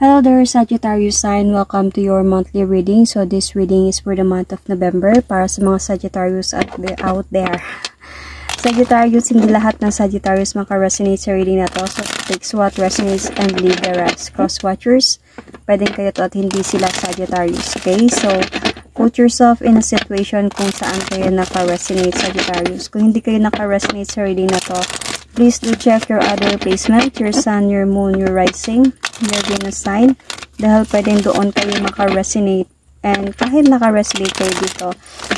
Hello there, Sagittarius sign. Welcome to your monthly reading. So this reading is for the month of November para sa mga Sagittarius out there. Sagittarius, hindi lahat ng Sagittarius maka-resonate sa reading na to. So takes what resonates and leave the rest. Cross-watchers, pwedeng kayo to at hindi sila Sagittarius. Okay? So put yourself in a situation kung saan kayo naka-resonate, Sagittarius. Kung hindi kayo naka-resonate sa reading na to, please do check your other placement, your sun, your moon, your rising, your Venus sign. Dahil pwedeng doon kayo maka-resonate. And kahit naka-resonate kayo dito,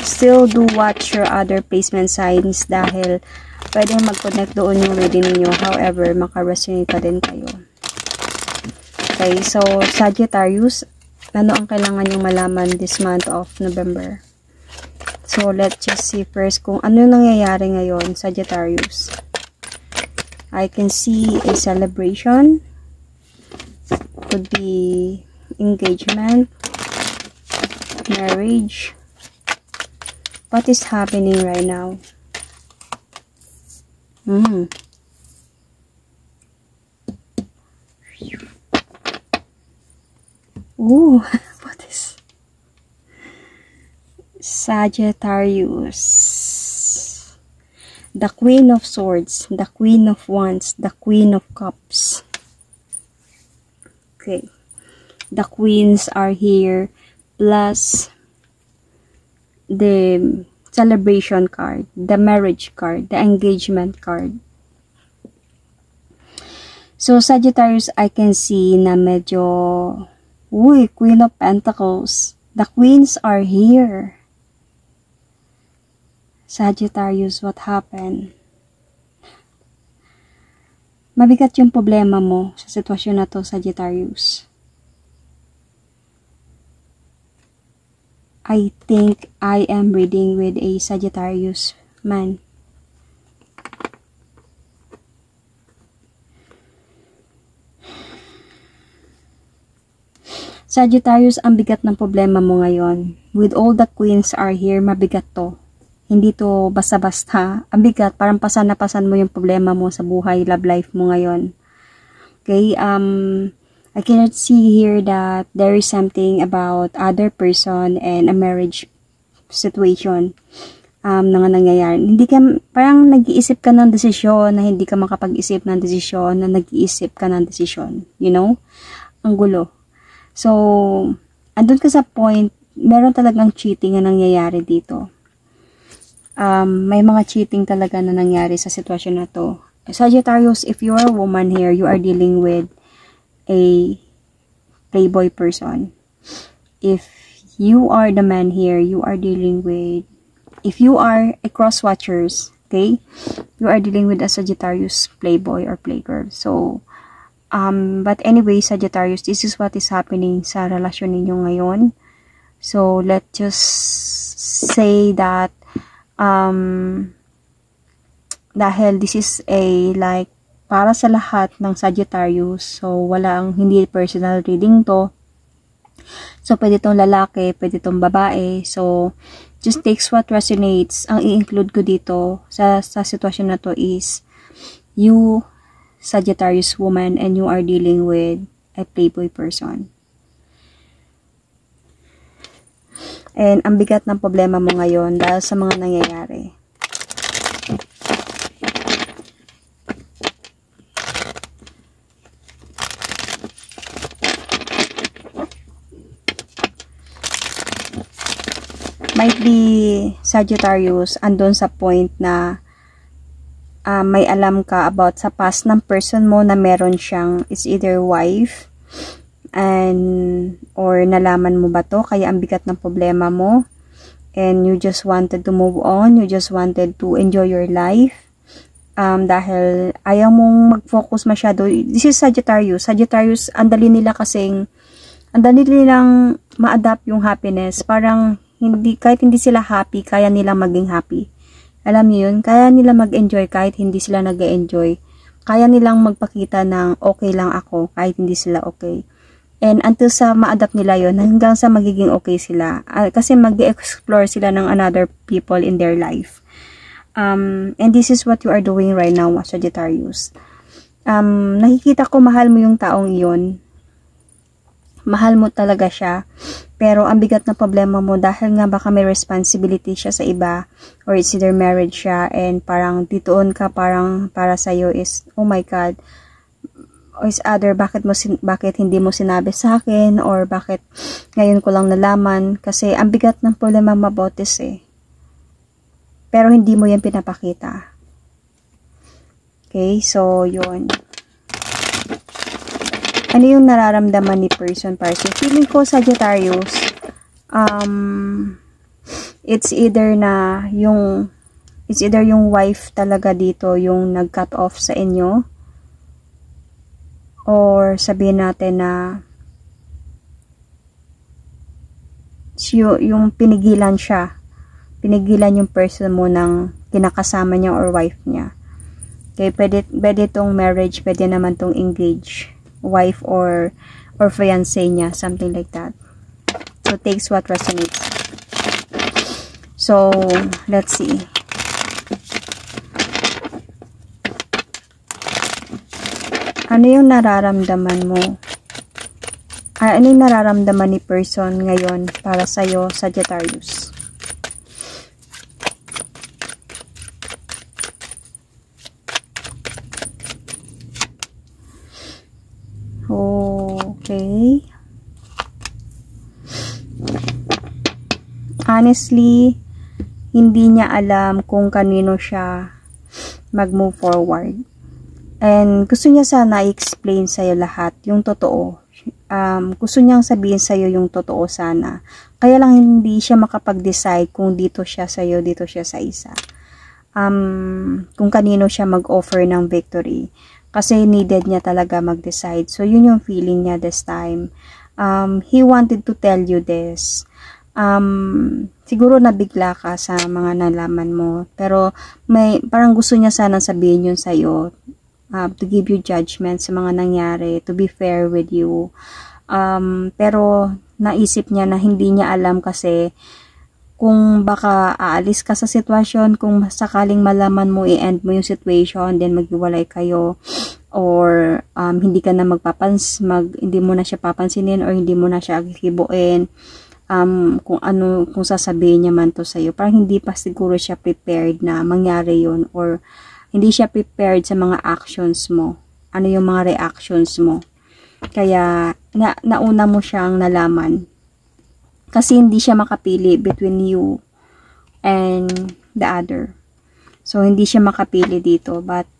still do watch your other placement signs dahil pwedeng mag-connect doon yung reading ninyo. However, maka-resonate pa din kayo. Okay, so Sagittarius, ano ang kailangan yung malaman this month of November? So let's just see first kung ano nangyayari ngayon, Sagittarius. I can see a celebration. Could be engagement, marriage. What is happening right now? Ooh, what is Sagittarius? The Queen of Swords, the Queen of Wands, the Queen of Cups. Okay. The Queens are here, plus the celebration card, the marriage card, the engagement card. So, Sagittarius, I can see na medyo, Queen of Pentacles. The Queens are here. Sagittarius, what happened? Mabigat yung problema mo sa sitwasyon na to, Sagittarius. I think I am reading with a Sagittarius man. Sagittarius, ang bigat ng problema mo ngayon. With all the queens are here, mabigat to. Hindi to basta-basta. Ang bigat, parang pasan na pasan mo yung problema mo sa buhay, love life mo ngayon. Okay, I cannot see here that there is something about other person and a marriage situation na nangyayari. Hindi ka, parang nag-iisip ka ng desisyon na hindi ka makapag-isip ng desisyon na nag-iisip ka ng desisyon. You know? Ang gulo. So, andun ka sa point, meron talagang cheating na nangyayari dito. May mga cheating talaga na nangyari sa sitwasyon na to. Sagittarius, if you're a woman here, you are dealing with a playboy person. If you are the man here, you are dealing with, if you are a cross-watchers, okay, you are dealing with a Sagittarius playboy or playgirl. So, but anyway, Sagittarius, this is what is happening sa relasyon ninyo ngayon. So, let's just say that dahil this is a like para sa lahat ng Sagittarius, so walang hindi personal reading to. So pwede tong lalaki, pwede tong babae. So just takes what resonates. Ang i-include ko dito sa sitwasyon na to is you, Sagittarius woman, and you are dealing with a playboy person. And ang bigat ng problema mo ngayon dahil sa mga nangyayari. Might be Sagittarius andun sa point na may alam ka about sa past ng person mo na meron siyang, it's either wife, and or nalaman mo ba to kaya ang bigat ng problema mo and you just wanted to move on, you just wanted to enjoy your life dahil ayaw mong mag-focus masyado. This is Sagittarius. Sagittarius, andali nila kasing andali nilang ma-adapt yung happiness. Parang hindi, kahit hindi sila happy, kaya nilang maging happy. Alam niyo yun, kaya nila mag-enjoy kahit hindi sila nag-enjoy. Kaya nilang magpakita ng okay lang ako kahit hindi sila okay. And until sa ma-adapt nila yon hanggang sa magiging okay sila. Kasi mag-explore sila ng another people in their life. And this is what you are doing right now, Sagittarius. Nakikita ko mahal mo yung taong iyon. mahal mo talaga siya, pero ang bigat na problema mo dahil nga baka may responsibility siya sa iba, or it's either marriage siya, and parang ditoon ka, parang para sa'yo is, oh my God, or is other, bakit hindi mo sinabi sa akin, or bakit ngayon ko lang nalaman, kasi ang bigat ng problema about this pero hindi mo yan pinapakita. Okay, so yun. Ano yung nararamdaman ni person para sa'yo? Feeling ko, Sagittarius, it's either yung wife talaga dito yung nag-cut off sa inyo, or sabihin natin na yung pinigilan yung person mo ng kinakasama niya or wife niya. Okay, pwede tong marriage, pwede naman tong engage, wife or fiancé niya, something like that. So, takes what resonates. So, let's see. Ano yung nararamdaman mo? Ano yung nararamdaman ni person ngayon para sa'yo, Sagittarius? Okay. Honestly, hindi niya alam kung kanino siya mag-move forward. And gusto niya sana i-explain sa'yo lahat, yung totoo. Gusto niyang sabihin sa'yo yung totoo sana. Kaya lang hindi siya makapag-decide kung dito siya sa'yo, dito siya sa isa. Kung kanino siya mag-offer ng victory. Kasi needed niya talaga mag-decide. So, yun yung feeling niya this time. He wanted to tell you this. Siguro nabigla ka sa mga nalaman mo. Pero, parang gusto niya sana sabihin yun sa'yo. To give you judgment sa mga nangyari, to be fair with you. Pero naisip niya na hindi niya alam kasi kung baka aalis ka sa sitwasyon, kung sakaling malaman mo, i-end mo yung situation, then maghiwalay kayo, or hindi ka na hindi mo na siya papansinin, or hindi mo na siya akikibuin, kung sasabihin niya man to sa'yo. Parang hindi pa siguro siya prepared na mangyari yun, or hindi siya prepared sa mga actions mo. Ano yung mga reactions mo. Kaya, nauna mo siyang nalaman. Kasi hindi siya makapili between you and the other. So, hindi siya makapili dito. But,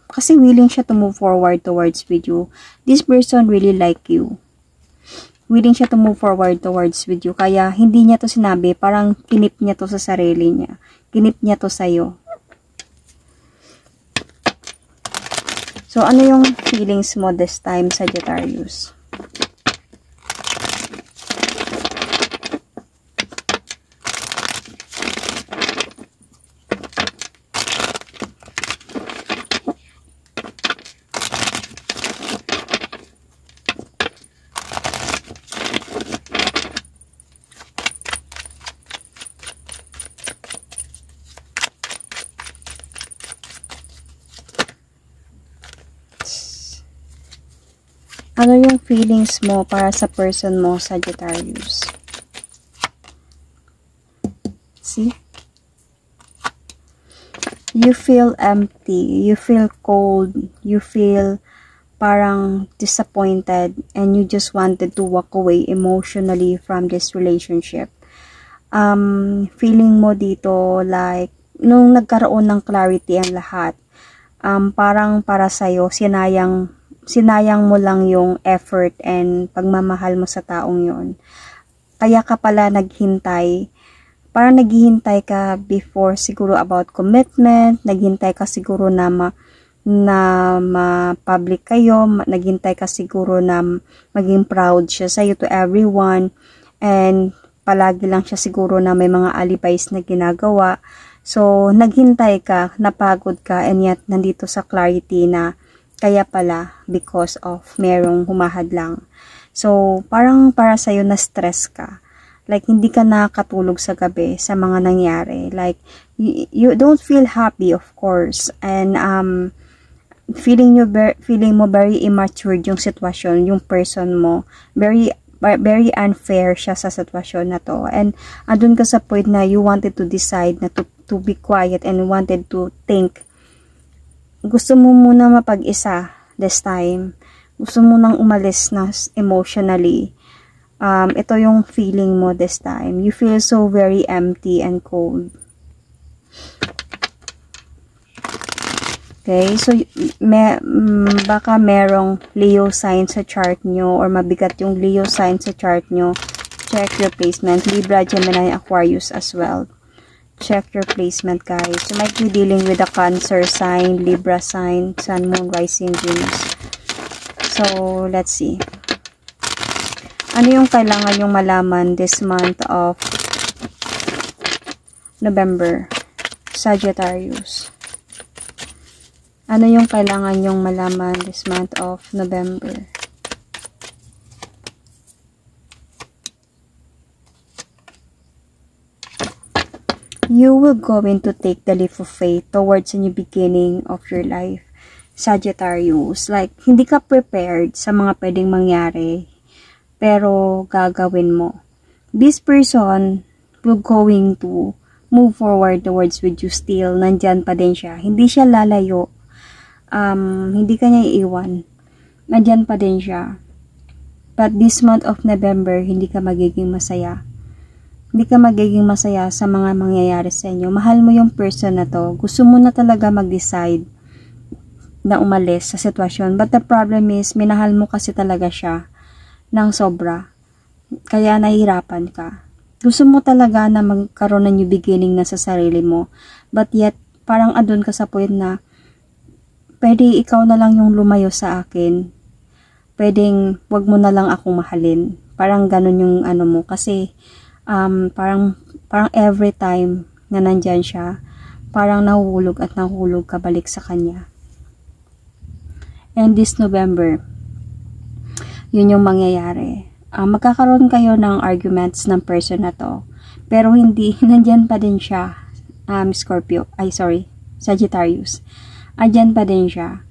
kasi willing siya to move forward towards with you. This person really like you. Willing siya to move forward towards with you. Kaya, hindi niya to sinabi. Parang kinip niya to sa sarili niya. Kinip niya to sa'yo. So, ano yung feelings mo this time, Sagittarius? Ano yung feelings mo para sa person mo, Sagittarius? See? You feel empty. You feel cold. You feel parang disappointed. And you just wanted to walk away emotionally from this relationship. Feeling mo dito like, nung nagkaroon ng clarity ang lahat, parang para sa'yo, sinayang mo lang yung effort and pagmamahal mo sa taong yon. Kaya ka pala naghintay. Parang naghihintay ka before siguro about commitment. Naghintay ka siguro na ma-public kayo. Naghintay ka siguro na maging proud siya sa'yo to everyone. And palagi lang siya siguro na may mga alibis na ginagawa. So, naghintay ka, napagod ka, and yet nandito sa clarity na kaya pala, because of merong humahadlang. So, parang para sa'yo na stress ka. Like, hindi ka nakatulog sa gabi sa mga nangyari. Like, you don't feel happy, of course. And, feeling mo very immature yung sitwasyon, yung person mo. Very unfair siya sa sitwasyon na to. And andun ka sa point na you wanted to decide na to be quiet and wanted to think. Gusto mo muna mapag-isa this time. Gusto mo nang umalis na emotionally. Ito yung feeling mo this time. You feel so very empty and cold. Okay, so baka merong Leo sign sa chart nyo or mabigat yung Leo sign sa chart nyo. Check your placement. Libra, Gemini, Aquarius as well. Check your placement, guys. You might be dealing with a Cancer sign, Libra sign, Sun, Moon, Rising, Venus. So, let's see. Ano yung kailangan yung malaman this month of November? Sagittarius. Ano yung kailangan yung malaman this month of November? You will going to take the leap of faith towards a new beginning of your life. Sagittarius, like, hindi ka prepared sa mga pwedeng mangyari, pero gagawin mo. This person will going to move forward towards with you still. Nandyan pa din siya. Hindi siya lalayo. Hindi ka niya iiwan. Nandyan pa din siya. But this month of November, hindi ka magiging masaya. Hindi ka magiging masaya sa mga mangyayari sa inyo. Mahal mo yung person na to. Gusto mo na talaga mag-decide na umalis sa sitwasyon. But the problem is, minahal mo kasi talaga siya ng sobra. Kaya nahihirapan ka. Gusto mo talaga na magkaroon ng new beginning na sa sarili mo. But yet, parang adun ka sa point na pwede ikaw na lang yung lumayo sa akin. Pwedeng wag mo na lang akong mahalin. Parang ganun yung ano mo. Kasi parang every time na nandyan siya, parang nahuhulog at nahuhulog ka balik sa kanya. And this November, yun yung mangyayari. Magkakaroon kayo ng arguments ng person na to. Pero hindi, nandyan pa din siya. Sagittarius. Andyan pa din siya.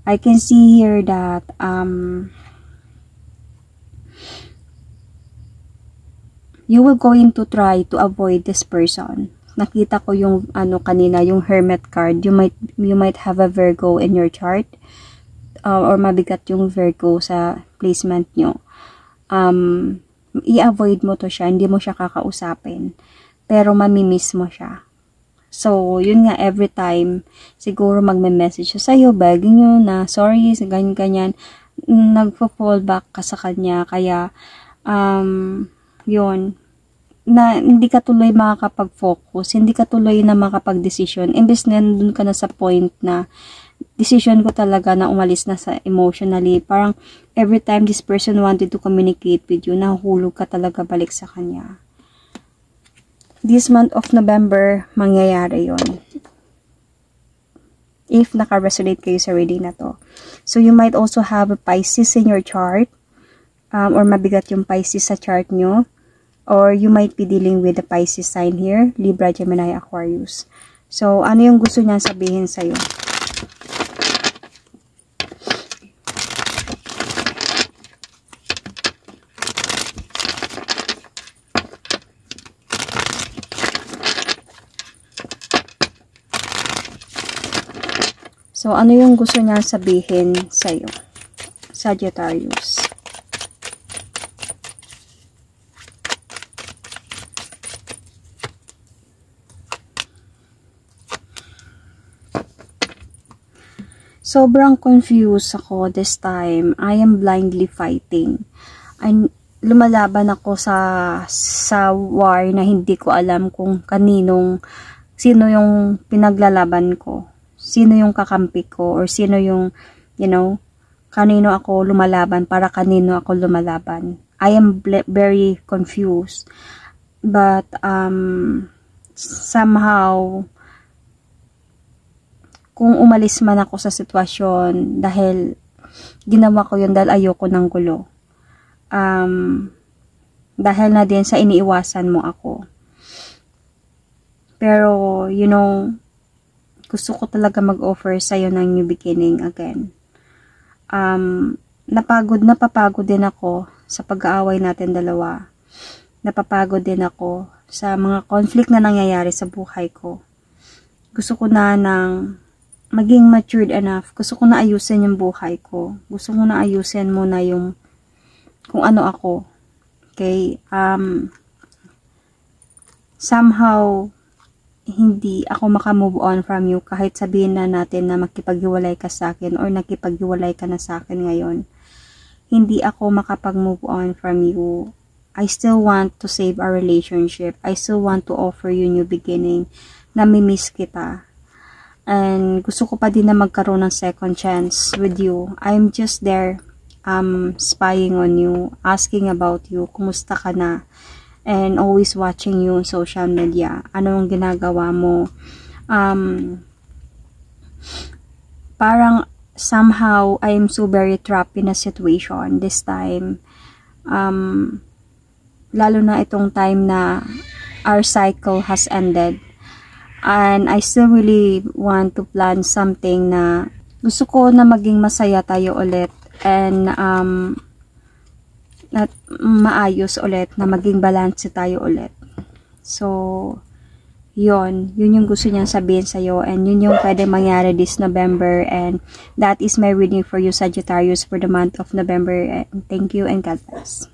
I can see here that, you will going to try to avoid this person. Nakita ko yung, kanina, yung Hermit card. You might have a Virgo in your chart. Or mabigat yung Virgo sa placement nyo. I-avoid mo to siya, hindi mo siya kakausapin, pero mamimiss mo siya. So, yun nga, every time, siguro magme-message siya sa'yo, begging you na, sorry, ganyan, nagpo-fall back ka sa kanya, kaya, yun, na hindi ka tuloy makakapag-focus, hindi ka tuloy na makapag-decision, imbes na dun ka na sa point na, decision ko talaga na umalis na sa emotionally. Parang every time this person wanted to communicate with you, nahulog ka talaga balik sa kanya. This month of November, mangyayari yon. If naka-resonate kayo sa reading na to. So, you might also have a Pisces in your chart. Or mabigat yung Pisces sa chart nyo. Or you might be dealing with the Pisces sign here. Libra, Gemini, Aquarius. So, ano yung gusto niya sabihin sa'yo? So, ano yung gusto niya sabihin sa'yo? Sagittarius. Sobrang confused ako this time. I am blindly fighting. Lumalaban ako sa war na hindi ko alam kung sino yung pinaglalaban ko. Sino yung kakampi ko, or sino yung, kanino ako lumalaban, para kanino ako lumalaban. I am very confused. But, somehow, kung umalis man ako sa sitwasyon, dahil ginawa ko yun dahil ayoko ng gulo. Dahil na din sa iniiwasan mo ako. Pero, gusto ko talaga mag-offer sa'yo ng new beginning again. Napapagod din ako sa pag-aaway natin dalawa. Napapagod din ako sa mga conflict na nangyayari sa buhay ko. Gusto ko na ng maging matured enough. Gusto ko na ayusin yung buhay ko. Gusto ko na ayusin muna yung kung ano ako. Okay? Somehow, hindi ako makamove on from you kahit sabihin na natin na makipaghiwalay ka sa akin or nakipaghiwalay ka na sa akin ngayon. Hindi ako makapag-move on from you. I still want to save our relationship. I still want to offer you new beginning. Namimiss kita. And gusto ko pa din na magkaroon ng second chance with you. I'm just there spying on you, asking about you, kumusta ka na, and always watching you on social media. Ano ang ginagawa mo? Parang somehow I'm so very trapped in a situation this time. Lalo na itong time na our cycle has ended. And I still really want to plan something na gusto ko na maging masaya tayo ulit and at maayos ulit, na maging balance tayo ulit. So, yun yung gusto niyang sabihin sa'yo, and yun yung pwede mangyari this November, and that is my reading for you, Sagittarius, for the month of November. And thank you and God bless.